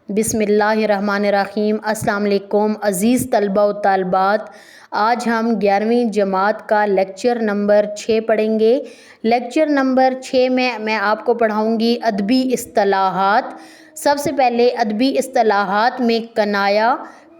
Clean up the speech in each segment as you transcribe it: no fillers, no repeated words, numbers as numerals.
बिस्मिल्लाहिर्रहमानिर्रहीम। अस्सलाम वालेकुम अज़ीज़ तलबा व तालिबात। आज हम 11वीं जमात का लेक्चर नंबर 6 पढ़ेंगे। लेक्चर नंबर 6 में मैं आपको पढ़ाऊँगी अदबी इस्तिलाहात। सबसे पहले अदबी इस्तिलाहात में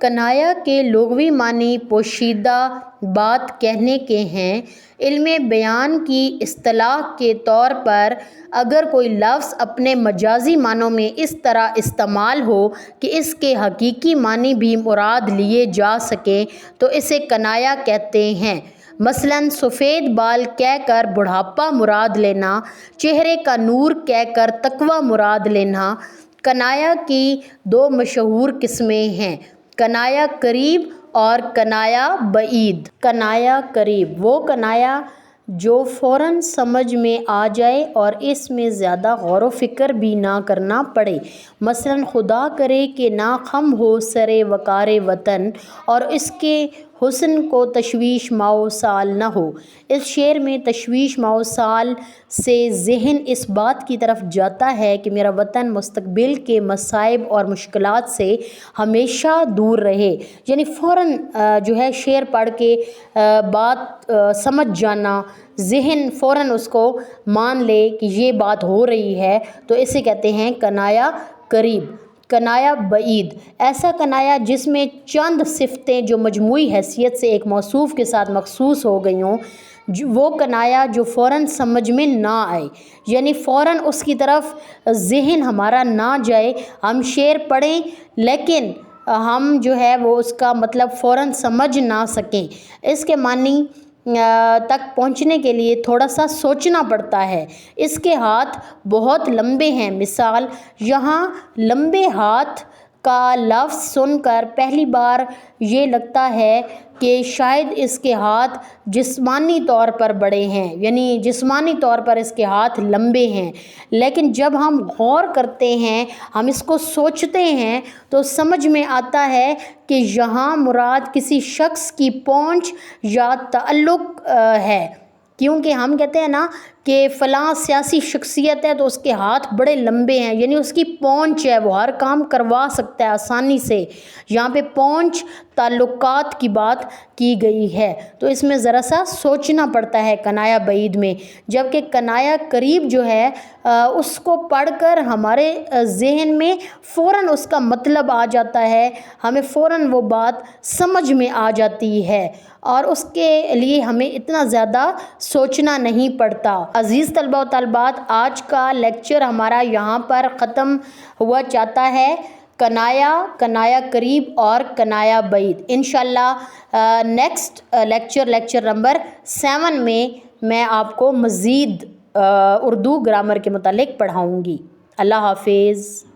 कनाया के लुग़वी मानी पोशीदा बात कहने के हैं। इल्मे बयान की इस्तिलाह के तौर पर अगर कोई लफ्ज़ अपने मजाजी मानों में इस तरह इस्तेमाल हो कि इसके हकीकी मानी भी मुराद लिए जा सके तो इसे कनाया कहते हैं। मसलन सफ़ेद बाल कहकर बुढ़ापा मुराद लेना, चेहरे का नूर कहकर तकवा मुराद लेना। कनाया की दो मशहूर किस्में हैं, कनाया करीब और कनाया बईद। कनाया करीब वो कनाया जो फ़ौरन समझ में आ जाए और इसमें ज़्यादा गौर व फ़िक्र भी ना करना पड़े। मसलन खुदा करे कि ना खम हो सरे वकारे वतन और इसके हुस्न को तशवीश माओ साल न हो। इस शेर में तशवीश माओ साल से ज़हन इस बात की तरफ जाता है कि मेरा वतन मुस्तकबिल के मसाइब और मुश्किलात से हमेशा दूर रहे। यानी फ़ौरन जो है शेर पढ़ के बात समझ जाना, ज़हन फ़ौरन उसको मान ले कि ये बात हो रही है, तो इसे कहते हैं कनाया करीब। कनाया बईद ऐसा कनाया जिसमें चंद सिफ़तें जो मजमूई हैसियत से एक मौसूफ़ के साथ मखसूस हो गई हों, वो कनाया जो फ़ौरन समझ में ना आए, यानी फ़ौरन उसकी तरफ ज़हन हमारा ना जाए। हम शेर पढ़ें लेकिन हम जो है वो उसका मतलब फ़ौरन समझ ना सकें। इसके मानी तक पहुंचने के लिए थोड़ा सा सोचना पड़ता है। इसके हाथ बहुत लंबे हैं। मिसाल, यहाँ लंबे हाथ का लफ्ज़ सुनकर पहली बार ये लगता है कि शायद इसके हाथ जिस्मानी तौर पर बड़े हैं, यानी जिस्मानी तौर पर इसके हाथ लंबे हैं। लेकिन जब हम गौर करते हैं, हम इसको सोचते हैं, तो समझ में आता है कि यहाँ मुराद किसी शख्स की पहुँच या ताल्लुक़ है। क्योंकि हम कहते हैं ना कि फ़लाँ सियासी शख्सियत है तो उसके हाथ बड़े लंबे हैं, यानी उसकी पहुंच है, वो हर काम करवा सकता है आसानी से। यहाँ पे पहुंच ताल्लुकात की बात की गई है, तो इसमें ज़रा सा सोचना पड़ता है कनाया बईद में। जबकि कनाया करीब जो है उसको पढ़कर हमारे ज़हन में फ़ौरन उसका मतलब आ जाता है, हमें फ़ौरन वो बात समझ में आ जाती है और उसके लिए हमें इतना ज़्यादा सोचना नहीं पड़ता। अज़ीज़ तलबा व तालिबात, आज का लेक्चर हमारा यहाँ पर ख़त्म हुआ चाहता है। कनाया करीब और कनाया बईद इंशाअल्लाह नेक्स्ट लेक्चर नंबर 7 में मैं आपको मज़ीद उर्दू ग्रामर के मुतालिक पढ़ाऊँगी। अल्लाह हाफिज़।